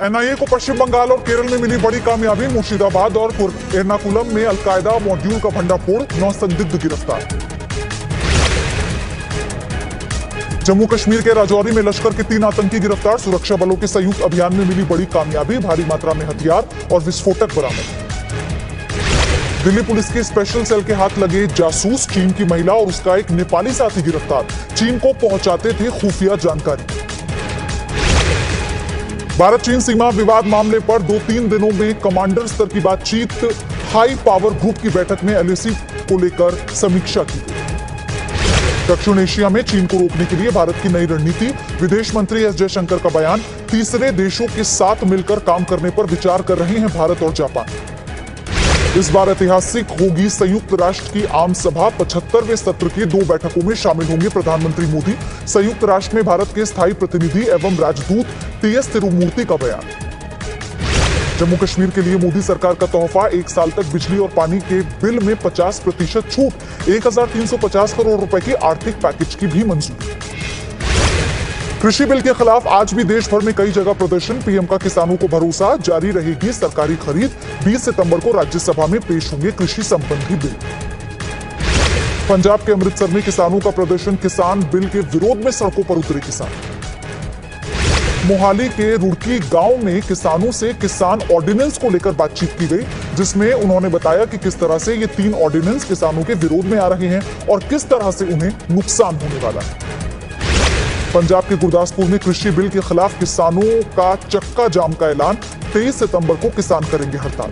NIA को पश्चिम बंगाल और केरल में मिली बड़ी कामयाबी। मुर्शिदाबाद और एर्नाकुलम में अलकायदा मॉड्यूल का भंडाफोड़, 9 संदिग्ध गिरफ्तार। जम्मू कश्मीर के राजौरी में लश्कर के 3 आतंकी गिरफ्तार। सुरक्षा बलों के संयुक्त अभियान में मिली बड़ी कामयाबी, भारी मात्रा में हथियार और विस्फोटक बरामद। दिल्ली पुलिस के स्पेशल सेल के हाथ लगे जासूस, चीन की महिला और उसका एक नेपाली साथी गिरफ्तार। चीन को पहुंचाते थे खुफिया जानकारी। भारत चीन सीमा विवाद मामले पर 2-3 दिनों में कमांडर स्तर की बातचीत। हाई पावर ग्रुप की बैठक में एलएसी को लेकर समीक्षा की गई। दक्षिण एशिया में चीन को रोकने के लिए भारत की नई रणनीति। विदेश मंत्री एस जयशंकर का बयान। तीसरे देशों के साथ मिलकर काम करने पर विचार कर रहे हैं भारत और जापान। इस बार ऐतिहासिक होगी संयुक्त राष्ट्र की आम सभा। 75वें सत्र की 2 बैठकों में शामिल होंगे प्रधानमंत्री मोदी। संयुक्त राष्ट्र में भारत के स्थायी प्रतिनिधि एवं राजदूत टीएस तिरुमूर्ति का बयान। जम्मू कश्मीर के लिए मोदी सरकार का तोहफा, 1 साल तक बिजली और पानी के बिल में 50% छूट। 1350 करोड़ रुपए की आर्थिक पैकेज की भी मंजूरी। कृषि बिल के खिलाफ आज भी देश भर में कई जगह प्रदर्शन। पीएम का किसानों को भरोसा, जारी रहेगी सरकारी खरीद। 20 सितंबर को राज्यसभा में पेश होंगे कृषि संबंधी बिल। पंजाब के अमृतसर में किसानों का प्रदर्शन, किसान बिल के विरोध में सड़कों पर उतरे किसान। मोहाली के रुड़की गांव में किसानों से किसान ऑर्डिनेंस को लेकर बातचीत की गई, जिसमें उन्होंने बताया कि किस तरह से ये 3 ऑर्डिनेंस किसानों के विरोध में आ रहे हैं और किस तरह से उन्हें नुकसान होने वाला है। पंजाब के गुरदासपुर में कृषि बिल के खिलाफ किसानों का चक्का जाम का ऐलान। 23 सितंबर को किसान करेंगे हड़ताल।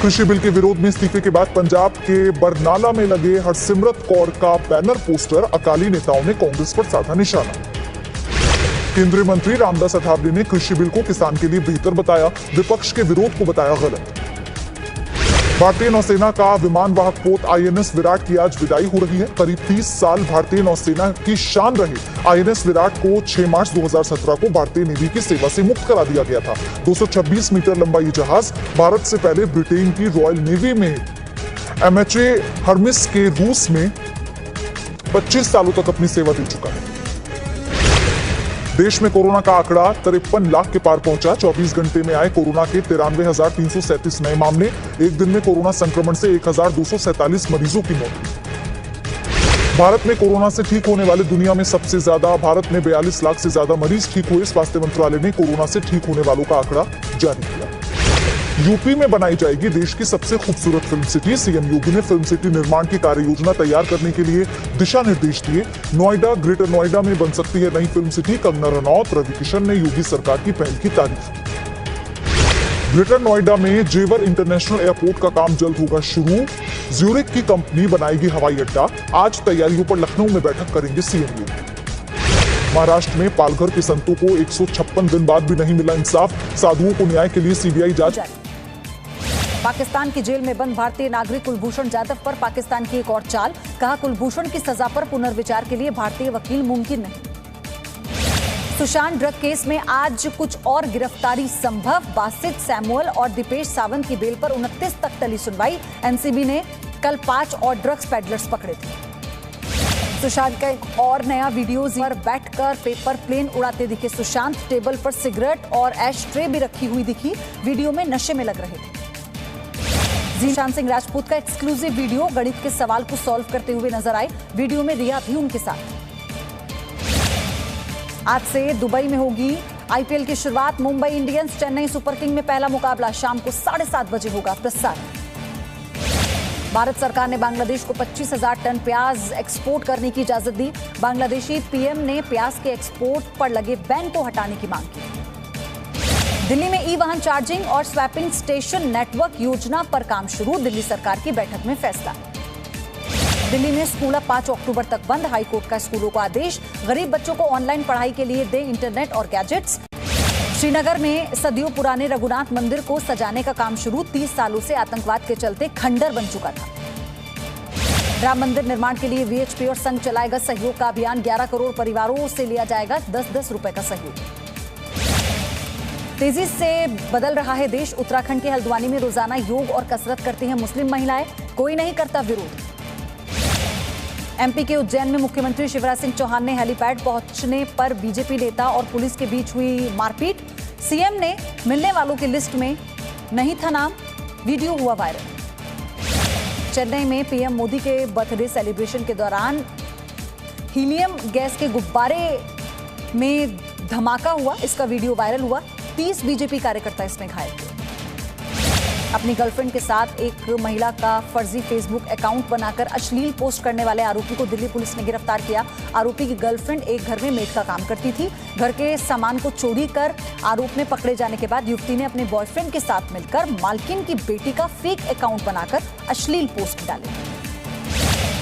कृषि बिल के विरोध में इस्तीफे के बाद पंजाब के बरनाला में लगे हरसिमरत कौर का बैनर पोस्टर। अकाली नेताओं ने कांग्रेस पर साधा निशाना। केंद्रीय मंत्री रामदास अठावले ने कृषि बिल को किसान के लिए बेहतर बताया, विपक्ष के विरोध को बताया गलत। भारतीय नौसेना का विमान वाहक पोत आईएनएस विराट की आज विदाई हो रही है। करीब 30 साल भारतीय नौसेना की शान रहे आईएनएस विराट को 6 मार्च 2017 को भारतीय नेवी की सेवा से मुक्त करा दिया गया था। 226 मीटर लंबा ये जहाज भारत से पहले ब्रिटेन की रॉयल नेवी में एमएचए हर्मिस के रूस में 25 सालों तक अपनी सेवा दे चुका है। देश में कोरोना का आंकड़ा 53 लाख के पार पहुंचा। 24 घंटे में आए कोरोना के 93,337 नए मामले। एक दिन में कोरोना संक्रमण से 1,247 मरीजों की मौत। भारत में कोरोना से ठीक होने वाले दुनिया में सबसे ज्यादा। भारत में 42 लाख से ज्यादा मरीज ठीक हुए। स्वास्थ्य मंत्रालय ने कोरोना से ठीक होने वालों का आंकड़ा जारी किया। यूपी में बनाई जाएगी देश की सबसे खूबसूरत फिल्म सिटी। सीएम योगी ने फिल्म सिटी निर्माण की कार्य योजना तैयार करने के लिए दिशा निर्देश दिए। नोएडा, ग्रेटर नोएडा में बन सकती है नई फिल्म सिटी। कंगना रनौत, रवि किशन ने योगी सरकार की पहल की तारीफ। ग्रेटर नोएडा में जेवर इंटरनेशनल एयरपोर्ट का काम जल्द होगा शुरू। ज्यूरिक की कंपनी बनाएगी हवाई अड्डा। आज तैयारियों पर लखनऊ में बैठक करेंगे सीएम योगी। महाराष्ट्र में पालघर के संतों को 156 दिन बाद भी नहीं मिला इंसाफ। साधुओं को न्याय के लिए सीबीआई जांच। पाकिस्तान की जेल में बंद भारतीय नागरिक कुलभूषण जाधव पर पाकिस्तान की एक और चाल। कहा, कुलभूषण की सजा पर पुनर्विचार के लिए भारतीय वकील मुमकिन नहीं। सुशांत ड्रग केस में आज कुछ और गिरफ्तारी संभव। बासित सैमुअल और दीपेश सावंत की बेल पर 29 तक टली सुनवाई। एनसीबी ने कल 5 और ड्रग्स पेडलर्स पकड़े थे। सुशांत का एक और नया वीडियो पर बैठकर पेपर प्लेन उड़ाते दिखे सुशांत। टेबल पर सिगरेट और एश ट्रे भी रखी हुई दिखी। वीडियो में नशे में लग रहे थे। सुशांत सिंह राजपूत का एक्सक्लूसिव वीडियो गणित के सवाल को सॉल्व करते हुए नजर आए। वीडियो में रिया भी उनके साथ। आज से दुबई में होगी आईपीएल की शुरुआत। Mumbai Indians Chennai super king में पहला मुकाबला शाम को 7:30 बजे होगा प्रसारित। भारत सरकार ने बांग्लादेश को 25,000 टन प्याज एक्सपोर्ट करने की इजाजत दी। बांग्लादेशी पीएम ने प्याज के एक्सपोर्ट पर लगे बैन को हटाने की मांग की। दिल्ली में ई वाहन चार्जिंग और स्वैपिंग स्टेशन नेटवर्क योजना पर काम शुरू। दिल्ली सरकार की बैठक में फैसला। दिल्ली में स्कूल अब 5 अक्टूबर तक बंद। हाईकोर्ट का स्कूलों को आदेश। गरीब बच्चों को ऑनलाइन पढ़ाई के लिए दे इंटरनेट और गैजेट्स। श्रीनगर में सदियों पुराने रघुनाथ मंदिर को सजाने का काम शुरू। 30 सालों से आतंकवाद के चलते खंडर बन चुका था। राम मंदिर निर्माण के लिए वीएचपी और संघ चलाएगा सहयोग का अभियान। 11 करोड़ परिवारों से लिया जाएगा 10-10 रुपए का सहयोग। तेजी से बदल रहा है देश। उत्तराखंड के हल्द्वानी में रोजाना योग और कसरत करती हैं मुस्लिम महिलाएं। कोई नहीं करता विरोध। एमपी के उज्जैन में मुख्यमंत्री शिवराज सिंह चौहान ने हेलीपैड पहुंचने पर बीजेपी नेता और पुलिस के बीच हुई मारपीट। सीएम ने मिलने वालों की लिस्ट में नहीं था नाम, वीडियो हुआ वायरल। चेन्नई में पीएम मोदी के बर्थडे सेलिब्रेशन के दौरान हीलियम गैस के गुब्बारे में धमाका हुआ, इसका वीडियो वायरल हुआ। 30 बीजेपी कार्यकर्ता इसमें घायल हुए। अपनी गर्लफ्रेंड के साथ एक महिला का फर्जी फेसबुक अकाउंट बनाकर अश्लील पोस्ट करने वाले आरोपी को दिल्ली पुलिस ने गिरफ्तार किया। आरोपी की गर्लफ्रेंड एक घर में मेड का काम करती थी। घर के सामान को चोरी कर आरोप में पकड़े जाने के बाद युवती ने अपने बॉयफ्रेंड के साथ मिलकर मालकिन की बेटी का फेक अकाउंट बनाकर अश्लील पोस्ट डाले।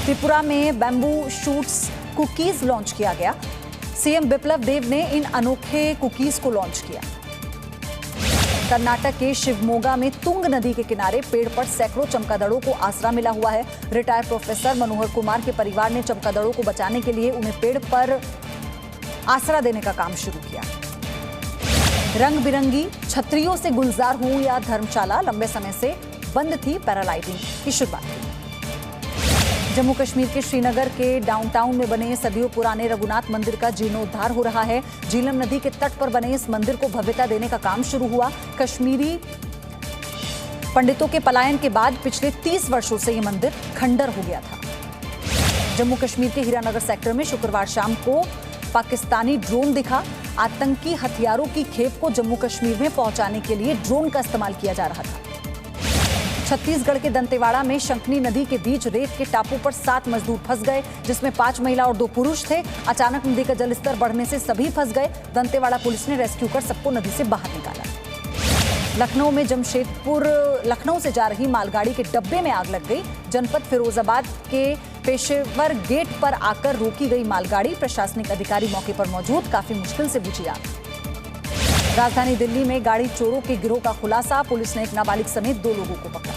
त्रिपुरा में बैम्बू शूट्स कुकीज लॉन्च किया गया। सीएम बिप्लब देब ने इन अनोखे कुकीज को लॉन्च किया। कर्नाटक के शिवमोगा में तुंग नदी के किनारे पेड़ पर सैकड़ों चमगादड़ों को आसरा मिला हुआ है। रिटायर्ड प्रोफेसर मनोहर कुमार के परिवार ने चमगादड़ों को बचाने के लिए उन्हें पेड़ पर आसरा देने का काम शुरू किया। रंग बिरंगी छतरियों से गुलजार हो या धर्मशाला, लंबे समय से बंद थी पैरालाइटिंग की शुरुआत हुई। जम्मू कश्मीर के श्रीनगर के डाउनटाउन में बने सदियों पुराने रघुनाथ मंदिर का जीर्णोद्धार हो रहा है। झीलम नदी के तट पर बने इस मंदिर को भव्यता देने का काम शुरू हुआ। कश्मीरी पंडितों के पलायन के बाद पिछले 30 वर्षों से यह मंदिर खंडर हो गया था। जम्मू कश्मीर के हीरानगर सेक्टर में शुक्रवार शाम को पाकिस्तानी ड्रोन दिखा। आतंकी हथियारों की खेप को जम्मू कश्मीर में पहुंचाने के लिए ड्रोन का इस्तेमाल किया जा रहा था। छत्तीसगढ़ के दंतेवाड़ा में शंखनी नदी के बीच रेत के टापू पर 7 मजदूर फंस गए, जिसमें 5 महिला और 2 पुरुष थे। अचानक नदी का जलस्तर बढ़ने से सभी फंस गए। दंतेवाड़ा पुलिस ने रेस्क्यू कर सबको नदी से बाहर निकाला। लखनऊ से जा रही मालगाड़ी के डब्बे में आग लग गई। जनपद फिरोजाबाद के पेशेवर गेट पर आकर रोकी गई मालगाड़ी। प्रशासनिक अधिकारी मौके पर मौजूद, काफी मुश्किल से बुझी आग। राजधानी दिल्ली में गाड़ी चोरों के गिरोह का खुलासा, पुलिस ने एक नाबालिग समेत 2 लोगों को पकड़ा।